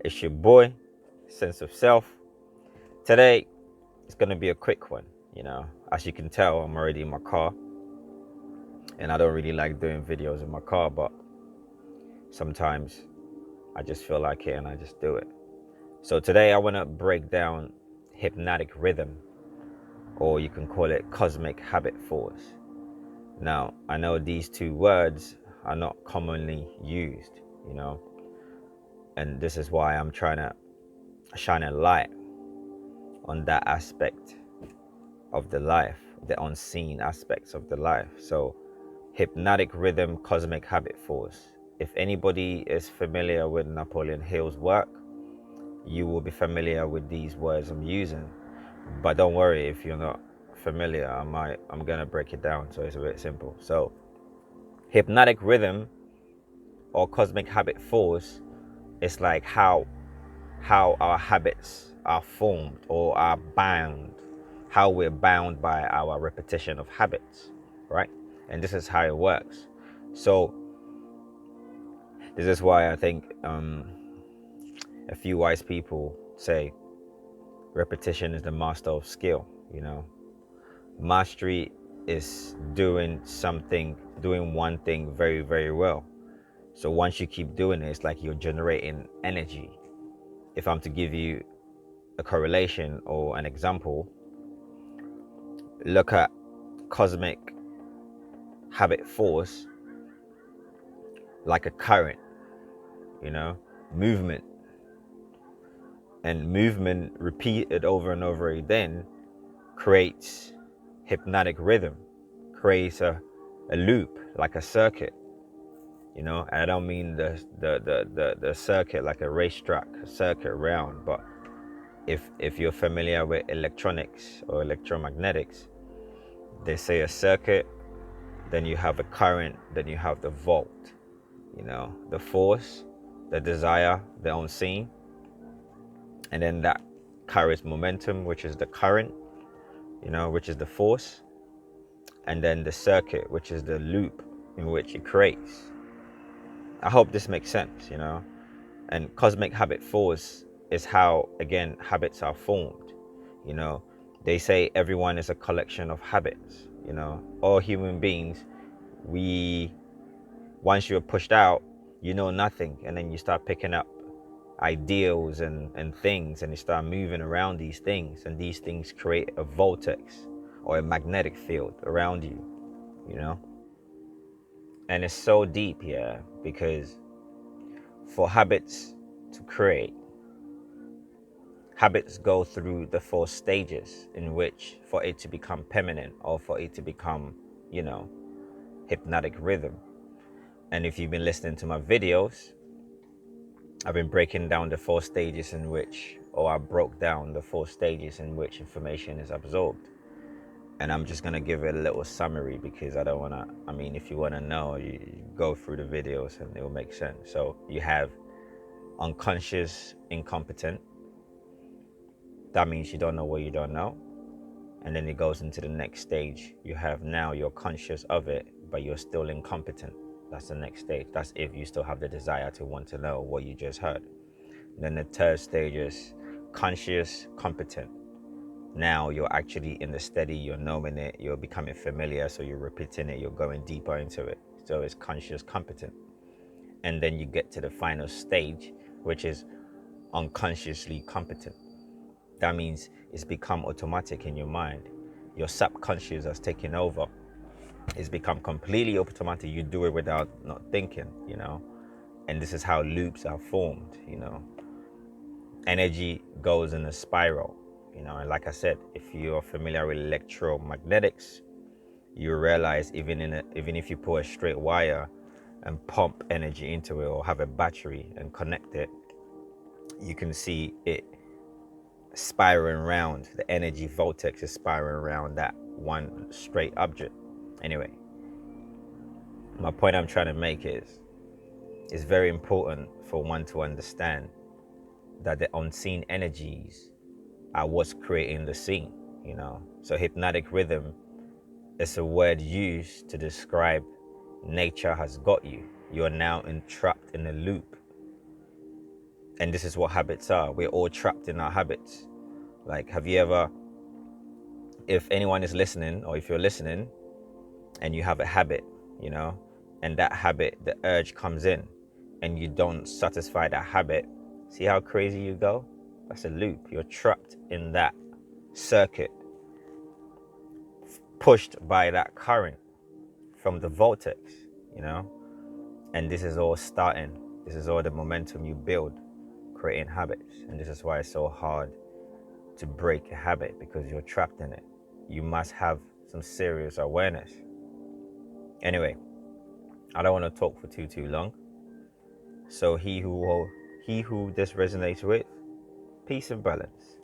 It's your boy, Sense of Self. Today, it's going to be a quick one. As you can tell, I'm already in my car, and I don't really like doing videos in my car, but sometimes I just feel like it and I just do it. So today, I want to break down hypnotic rhythm, or you can call it cosmic habit force. Now, I know these two words are not commonly used, you know, and this is why I'm trying to shine a light on that aspect of the life, the unseen aspects of the life. So, hypnotic rhythm, cosmic habit force. If anybody is familiar with Napoleon Hill's work, you will be familiar with these words I'm using. But don't worry if you're not familiar. I'm gonna break it down so it's a bit simple. So, hypnotic rhythm or cosmic habit force is like how our habits are formed or are bound, how we're bound by our repetition of habits, right? And this is how it works. So this is why I think a few wise people say repetition is the master of skill. Mastery is doing one thing very, very well. So once you keep doing it, it's like you're generating energy. If I'm to give you a correlation or an example, look at cosmic habit force like a current, you know, movement. And movement repeated over and over again creates hypnotic rhythm, creates a loop, like a circuit, and I don't mean the circuit like a racetrack, a circuit round, but if you're familiar with electronics or electromagnetics, they say a circuit, then you have a current, then you have the volt, the force, the desire, the unseen, and then that carries momentum, which is the current, which is the force, and then the circuit, which is the loop in which it creates. I hope this makes sense. And cosmic habit force is how, again, habits are formed. You know, they say everyone is a collection of habits. All human beings, we once you're pushed out, you know nothing, and then you start picking up ideals and things, and you start moving around these things, and these things create a vortex or a magnetic field around you. And it's so deep, yeah, because for habits to create, habits go through the 4 stages in which for it to become permanent or for it to become, hypnotic rhythm. And if you've been listening to my videos, I've been breaking down the 4 stages in which, or I broke down the 4 stages in which information is absorbed. And I'm just going to give it a little summary because I don't want to, if you want to know, you go through the videos and it will make sense. So you have unconscious incompetent. That means you don't know what you don't know. And then it goes into the next stage. You have now you're conscious of it, but you're still incompetent. That's the next stage. That's if you still have the desire to want to know what you just heard. Then the third stage is conscious competent. Now you're actually in the steady, you're knowing it, you're becoming familiar, so you're repeating it, you're going deeper into it. So it's conscious competent. And then you get to the final stage, which is unconsciously competent. That means it's become automatic in your mind. Your subconscious has taken over. It's become completely automatic. You do it without not thinking. And this is how loops are formed. Energy goes in a spiral. And like I said, if you're familiar with electromagnetics, you realize even if you pull a straight wire and pump energy into it, or have a battery and connect it, you can see it spiraling around. The energy vortex is spiraling around that one straight object. Anyway, my point I'm trying to make is it's very important for one to understand that the unseen energies are what's creating the scene. So hypnotic rhythm is a word used to describe nature has got you. You're now entrapped in a loop. And this is what habits are. We're all trapped in our habits. Like, have you ever, if anyone is listening, or if you're listening and you have a habit, you know, and that habit, the urge comes in and you don't satisfy that habit, see how crazy you go? That's a loop. You're trapped in that circuit, pushed by that current from the vortex, you know? And this is all starting. This is all the momentum you build, creating habits. And this is why it's so hard to break a habit, because you're trapped in it. You must have some serious awareness. Anyway, I don't want to talk for too long. So he who this resonates with, peace and balance.